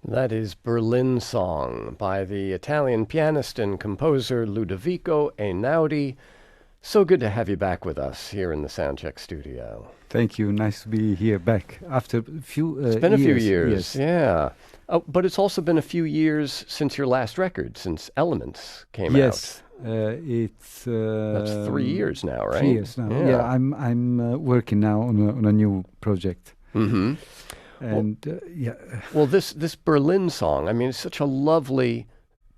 That is Berlin Song by the Italian pianist and composer Ludovico Einaudi. So good to have you back with us here in the Soundcheck studio. Thank you. Nice to be here back after a few It's been a few years, yes. yeah. Oh, but it's also been a few years since your last record, since Elements came out. Yes, it's That's 3 years now, right? 3 years now. Yeah, I'm working now on a new project. Mm-hmm. And Well, this Berlin Song, I mean, it's such a lovely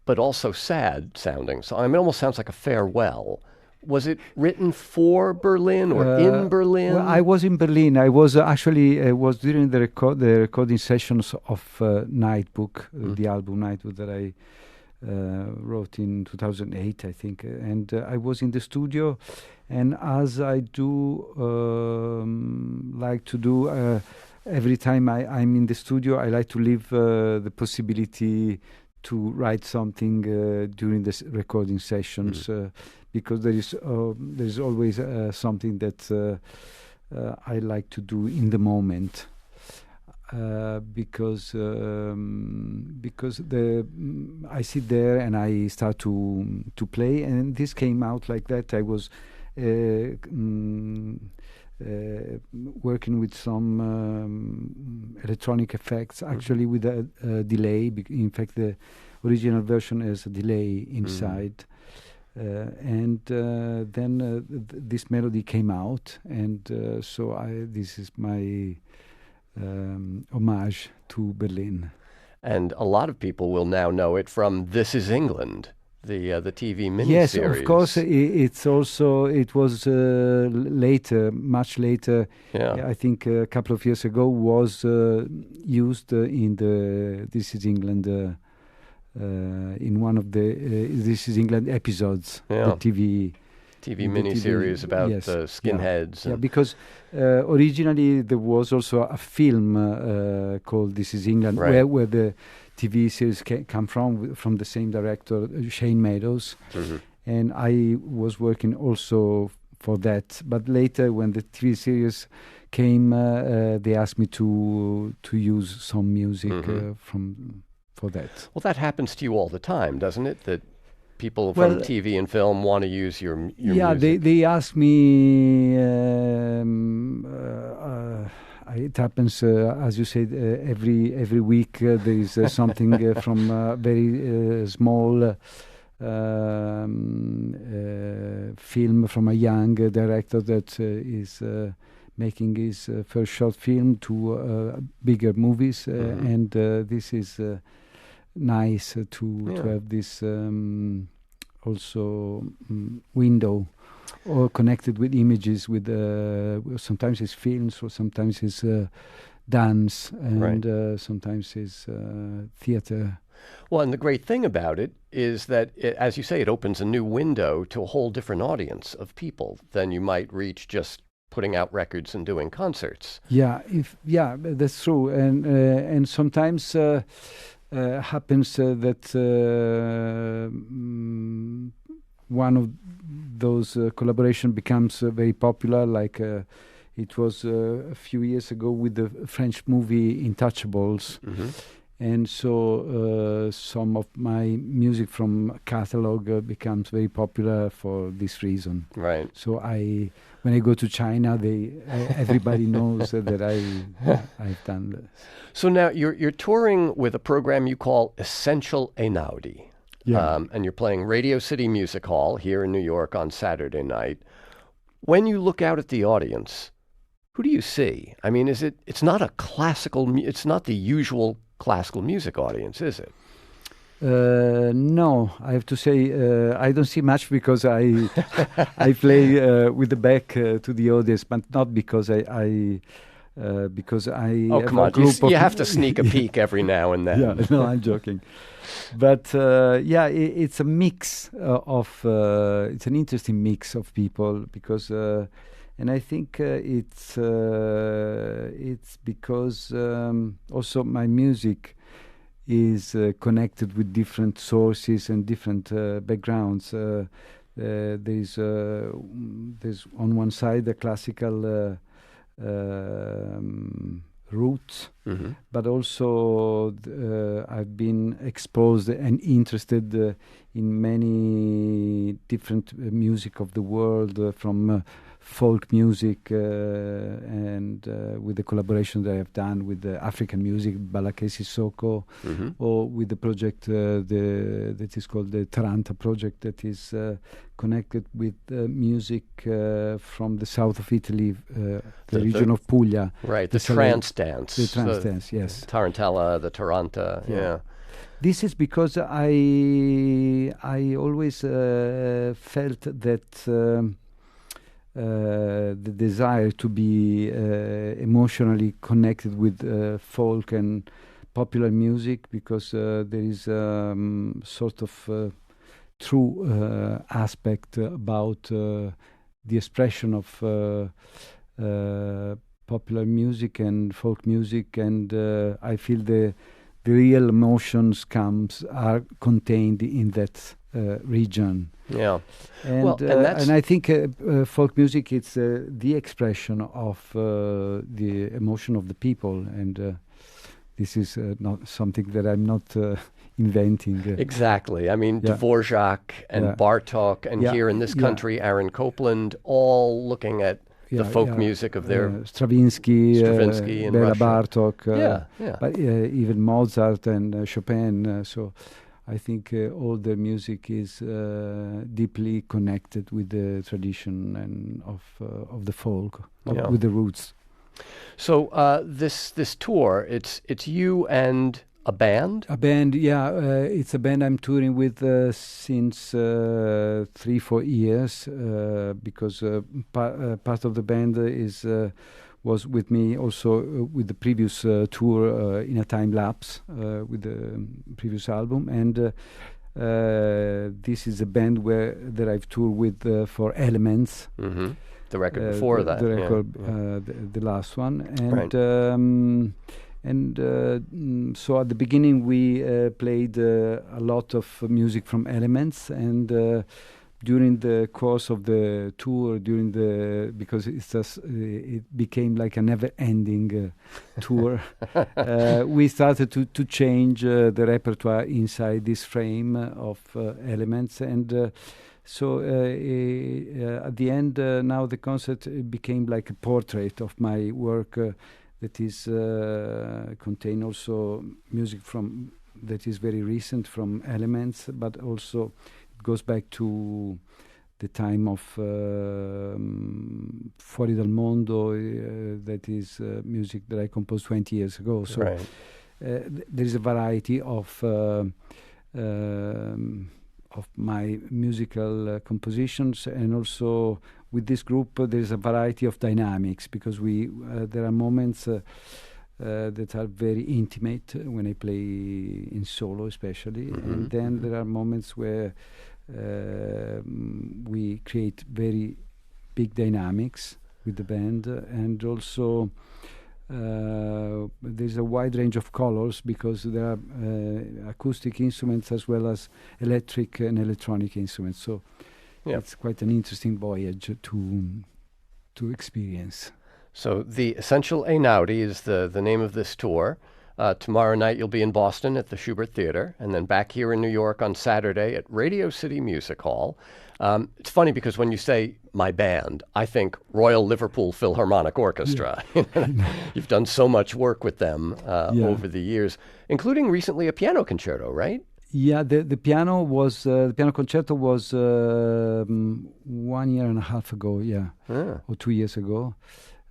but also sad sounding song. I mean, it almost sounds like a farewell. Was it written for Berlin or in Berlin? Well, I was in Berlin. I was actually was during the recording sessions of Nightbook, the album Nightbook that I wrote in 2008, I think. And I was in the studio, and as I do like to do. Every time I'm in the studio, I like to leave the possibility to write something during the recording sessions because there is always something that I like to do in the moment because I sit there and I start to play, and this came out like that. I was working with some electronic effects, actually with a delay. In fact, the original version has a delay inside. And then this melody came out, and so this is my homage to Berlin. And a lot of people will now know it from This Is England, the TV miniseries. Yes, of course. It was later, much later. Yeah. I think a couple of years ago was used in the This Is England in one of the This Is England episodes. Yeah. The TV miniseries about skinheads. Yeah, because originally there was also a film called This Is England, right, where the TV series come from the same director, Shane Meadows, and I was working also for that. But later, when the TV series came, they asked me to use some music for that. Well, that happens to you all the time, doesn't it? That people from TV and film want to use your music. Yeah, they ask me. It happens, as you said, every week there is something from a very small film from a young director that is making his first short film to bigger movies, and this is nice to have this also window. Or connected with images, with sometimes it's films, or sometimes it's dance, and sometimes it's theater. Well, and the great thing about it is that, as you say, it opens a new window to a whole different audience of people than you might reach just putting out records and doing concerts. Yeah, that's true, and sometimes happens that one of those collaboration becomes very popular, like it was a few years ago with the French movie Intouchables. And so some of my music from catalog becomes very popular for this reason. Right. So when I go to China, everybody knows that I've done this. So now you're touring with a program you call Essential Einaudi. Yeah. And you're playing Radio City Music Hall here in New York on Saturday night. When you look out at the audience, who do you see? I mean, it's not it's not the usual classical music audience, is it? No, I have to say I don't see much because I play with the back to the audience, but not because because I come on, you have to sneak a peek every now and then. Yeah, no, I'm joking. But it's a mix it's an interesting mix of people because, and I think it's because also my music is connected with different sources and different backgrounds. There's on one side the classical roots, but also I've been exposed and interested in many different music of the world, from folk music and with the collaboration that I have done with the African music, Balakesi Soko, or with the project that is called the Taranta project, that is connected with music from the south of Italy, the region of Puglia. Right, the trance dance. The trance dance, yes. Tarantella, the Taranta, yeah. This is because I always felt that the desire to be emotionally connected with folk and popular music, because there is sort of true aspect about the expression of popular music and folk music, and I feel the real emotions are contained in that region. Yeah, and I think folk music, it's the expression of the emotion of the people, and this is not something that I'm not inventing. Exactly. I mean, Dvorak and Bartok, and here in this country, Aaron Copland, all looking at the folk music of their Stravinsky in Bela Russia. Bartok, but even Mozart and Chopin. So I think all their music is deeply connected with the tradition and of the folk, with the roots. So this tour, it's you and a band? A band, yeah. It's a band I'm touring with since 3-4 years, because part of the band was with me also with the previous tour in a time lapse with the previous album, and this is a band that I've toured with for Elements. Mm-hmm. The record before that. The record, the last one, and so at the beginning we played a lot of music from Elements, and during the course of the tour, because it became like a never-ending tour, we started to change the repertoire inside this frame of Elements, and so at the end, now the concert became like a portrait of my work that is contain also music that is very recent from Elements, but also it goes back to the time of Fuori dal Mondo, that is music that I composed 20 years ago. So there is a variety of my musical compositions, and also with this group there is a variety of dynamics, because there are moments that are very intimate when I play in solo especially, and then there are moments where we create very big dynamics with the band, and also there's a wide range of colors, because there are acoustic instruments as well as electric and electronic instruments. So it's quite an interesting voyage to experience. So the Essential Einaudi is the name of this tour. Tomorrow night you'll be in Boston at the Schubert Theater, and then back here in New York on Saturday at Radio City Music Hall. It's funny because when you say my band, I think Royal Liverpool Philharmonic Orchestra. You've done so much work with them over the years, including recently a piano concerto, right? Yeah, the piano concerto was 1 year and a half ago, or 2 years ago.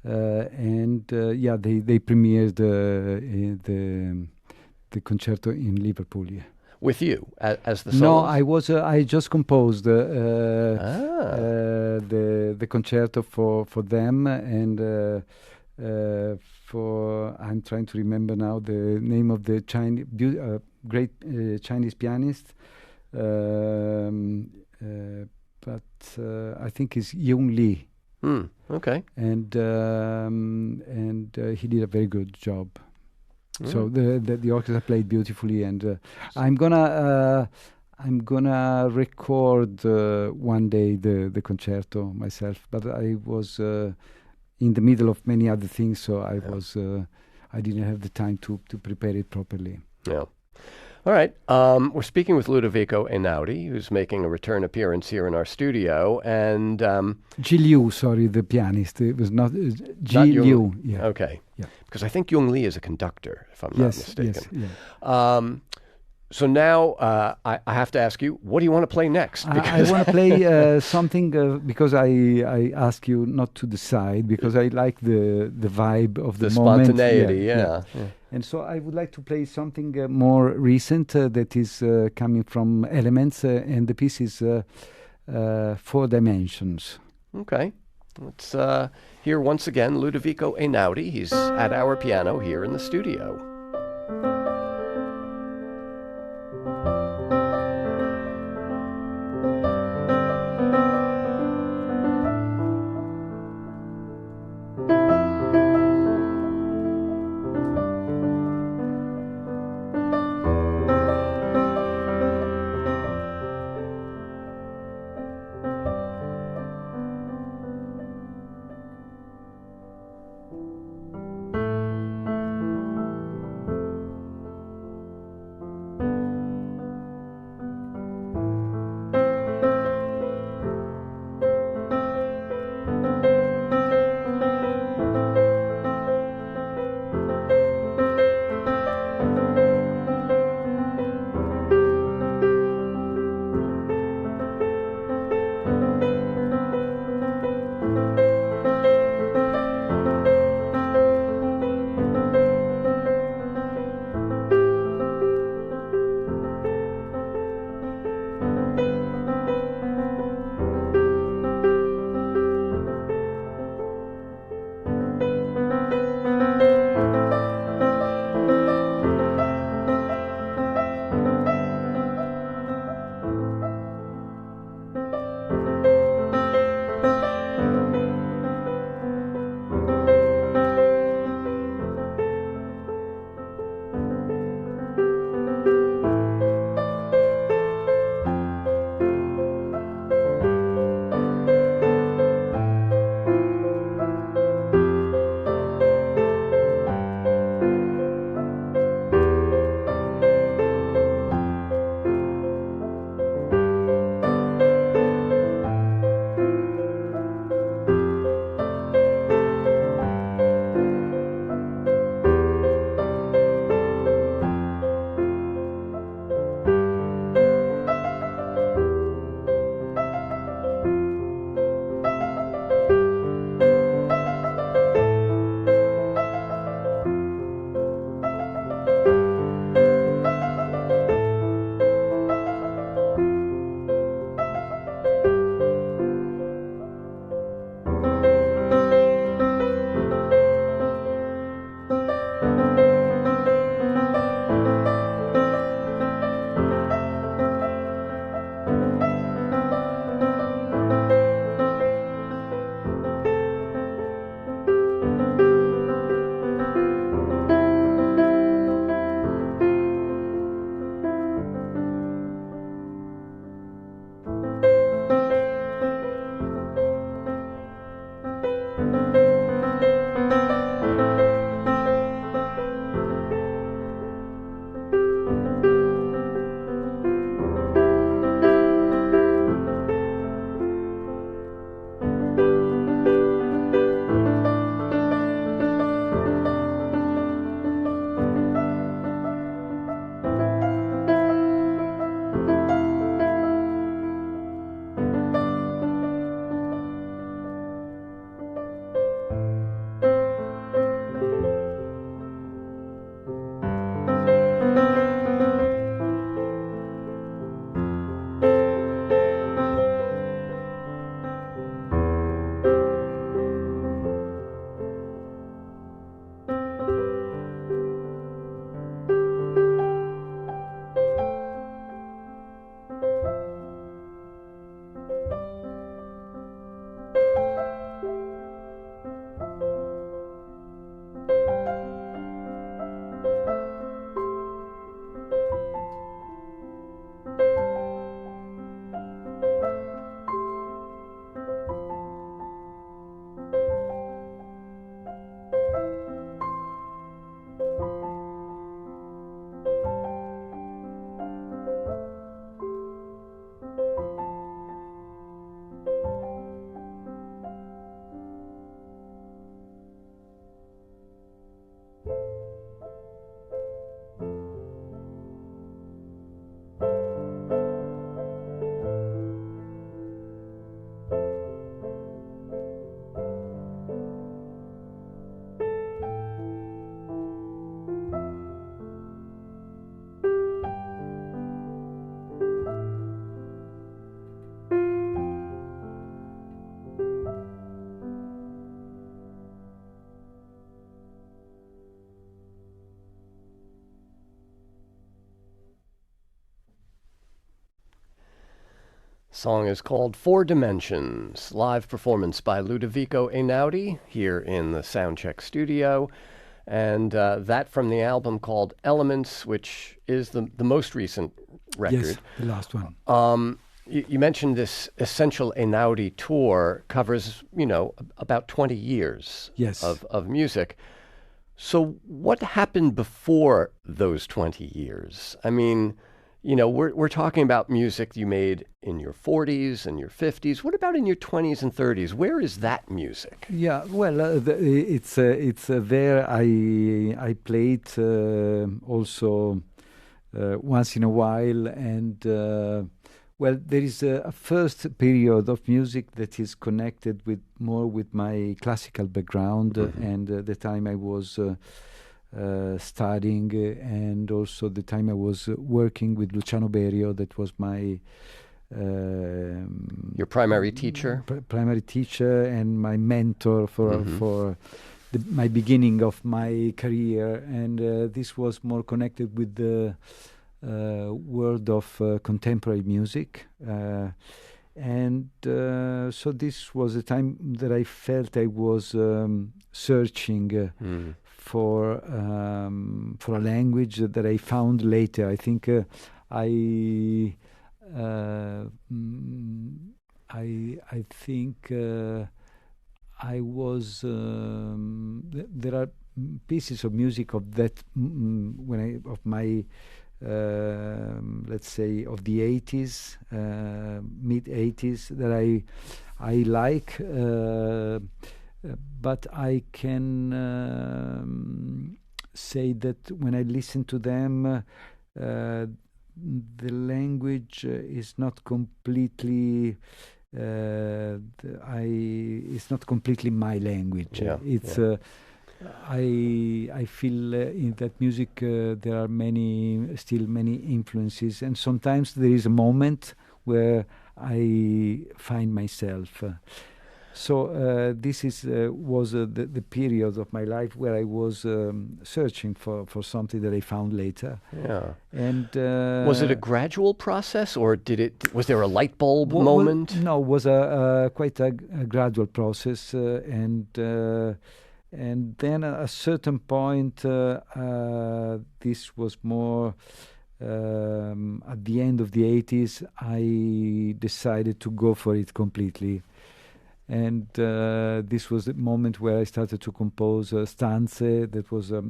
And they premiered the concerto in Liverpool. Yeah. With you as the No, soloist? I just composed the concerto for them, and I'm trying to remember now the name of the great Chinese pianist, but I think it's Yung Lee. Okay. And he did a very good job. So the orchestra played beautifully, and I'm gonna record one day the concerto myself. But I was in the middle of many other things, so I I didn't have the time to prepare it properly. Yeah. All right. We're speaking with Ludovico Einaudi, who's making a return appearance here in our studio. And Ji Liu, sorry, the pianist. It was not Ji not Jung- Liu. Yeah. Okay. Yeah. Because I think Jung Lee is a conductor, if I'm not mistaken. Yes. Yeah. So now I have to ask you, what do you want to play next? I want to play something because I ask you not to decide, because I like the vibe of the moment. Spontaneity, yeah. And so I would like to play something more recent that is coming from Elements, and the piece is 4 Dimensions. Okay. Let's hear once again Ludovico Einaudi. He's at our piano here in the studio. Song is called Four Dimensions, live performance by Ludovico Einaudi here in the Soundcheck studio. And that from the album called Elements, which is the most recent record. Yes, the last one. You mentioned this Essential Einaudi tour covers, about 20 years Yes. of music. So what happened before those 20 years? I mean, we're talking about music you made in your 40s and your 50s. What about in your 20s and 30s? Where is that music? Yeah, well, it's there. I played also once in a while, and there is a first period of music that is connected more with my classical background, and the time I was studying, and also the time I was working with Luciano Berio. That was my your primary teacher, primary teacher, and my mentor for my beginning of my career. And this was more connected with the world of contemporary music. And so this was a time that I felt I was searching for a language that I found later. I think I think I was. There are pieces of music of that of my. Let's say of the 80s, mid 80s, that I like, but I can say that when I listen to them, the language is not completely. It's not completely my language. Yeah, it's. I feel in that music there are still many influences, and sometimes there is a moment where I find myself. So this was the period of my life where I was searching for something that I found later. Yeah. And was it a gradual process, or was there a light bulb moment? No, it was quite a gradual process, and then at a certain point, this was more at the end of the 80s, I decided to go for it completely. And this was the moment where I started to compose Stanze. That was a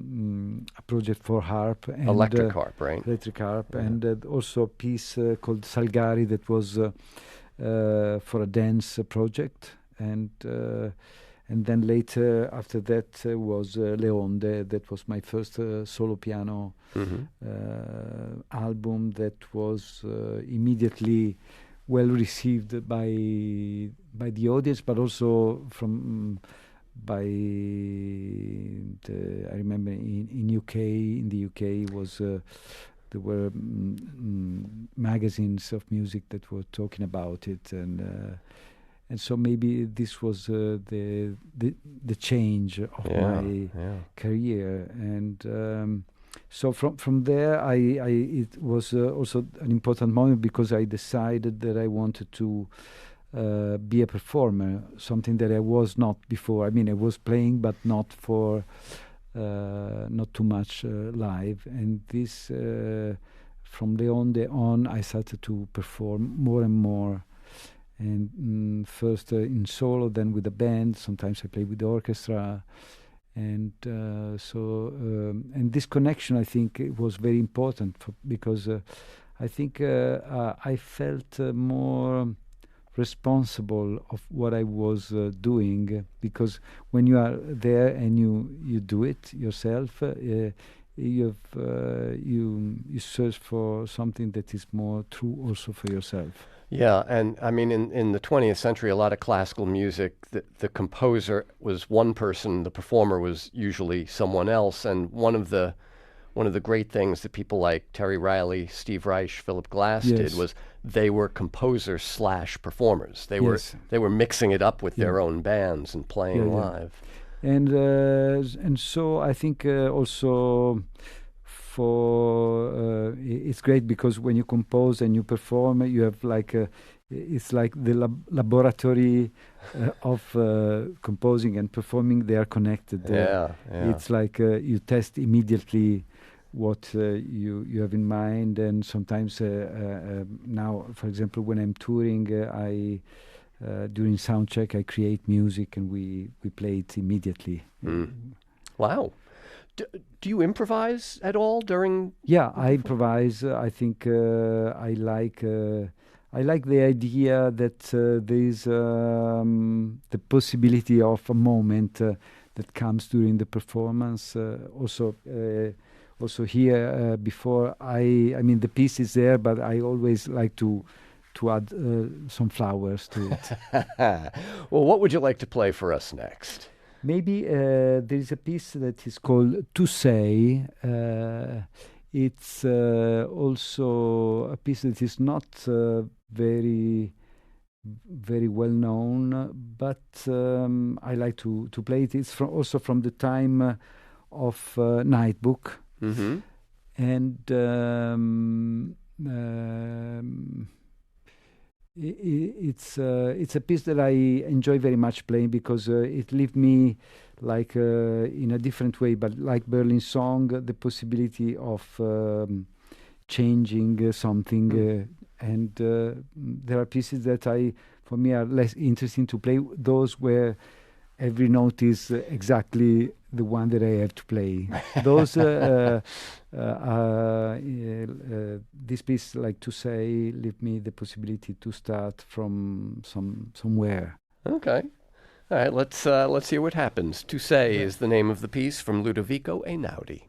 project for harp. And, electric harp, right? Electric harp. Yeah. And also a piece called Salgari that was for a dance project. And then later, after that, was Leonde. That was my first solo piano album that was immediately well received by the audience, but also by I remember in the UK was there were magazines of music that were talking about it, and so maybe this was the change of my career. And so from there, it was also an important moment, because I decided that I wanted to be a performer, something that I was not before. I mean, I was playing, but not too much live. And this, from Leonde on, I started to perform more and more. And first in solo, then with a band. Sometimes I play with the orchestra. And and this connection, I think, it was very important because I think I felt more responsible of what I was doing, because when you are there and you do it yourself, you search for something that is more true also for yourself. Yeah, and I mean, in the 20th century, a lot of classical music, the composer was one person, the performer was usually someone else, and one of the great things that people like Terry Riley, Steve Reich, Philip Glass did was they were composers / performers. They were mixing it up with their own bands and playing live. And so I think also. It's great because when you compose and you perform, you have it's like the laboratory of composing and performing. They are connected. Yeah, yeah. It's like you test immediately what you have in mind, and sometimes now, for example, when I'm touring, I during sound check I create music and we play it immediately. Wow. Do you improvise at all during? Yeah, I improvise. I think I like the idea that there is the possibility of a moment that comes during the performance. Also here before I mean the piece is there, but I always like to add some flowers to it. Well, what would you like to play for us next? Maybe there is a piece that is called "To Say." It's also a piece that is not very well known, but I like to play it. It's also from the time of Nightbook, and it's a piece that I enjoy very much playing because it leaves me like in a different way, but like Berlin Song, the possibility of changing something, and there are pieces that for me are less interesting to play. Those where every note is exactly the one that I have to play. Those this piece, like To Say, leave me the possibility to start from somewhere. Okay. All right, let's hear what happens. To Say is the name of the piece from Ludovico Einaudi.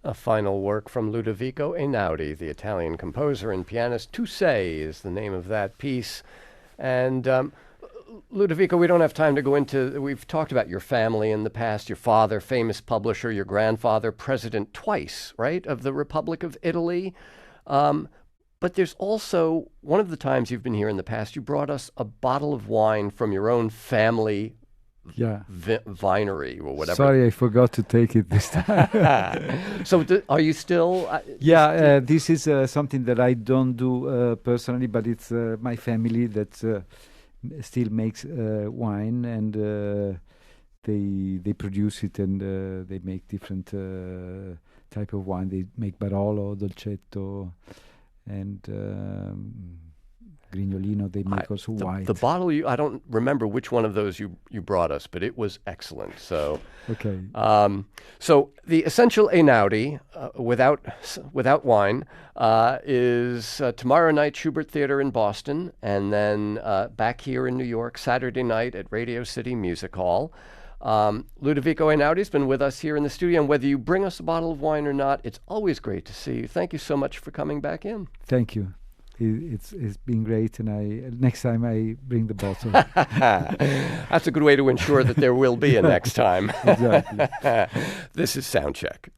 A final work from Ludovico Einaudi, the Italian composer and pianist. Tu Sei is the name of that piece. And Ludovico, we don't have time to go into, we've talked about your family in the past, your father, famous publisher, your grandfather, president twice, right, of the Republic of Italy. But there's also, one of the times you've been here in the past, you brought us a bottle of wine from your own family vinery or whatever. Sorry, I forgot to take it this time. So are you still? This is something that I don't do personally, but it's my family that still makes wine, and they produce it, and they make different type of wine. They make Barolo, Dolcetto, and Grignolino. They make also white. The bottle, I don't remember which one of those you brought us, but it was excellent. So okay. So the Essential Einaudi, without wine, is tomorrow night, Schubert Theater in Boston, and then back here in New York, Saturday night at Radio City Music Hall. Ludovico Einaudi has been with us here in the studio, and whether you bring us a bottle of wine or not, it's always great to see you. Thank you so much for coming back in. Thank you. It's been great, and next time I bring the bottle. That's a good way to ensure that there will be a next time. Exactly. This is Soundcheck.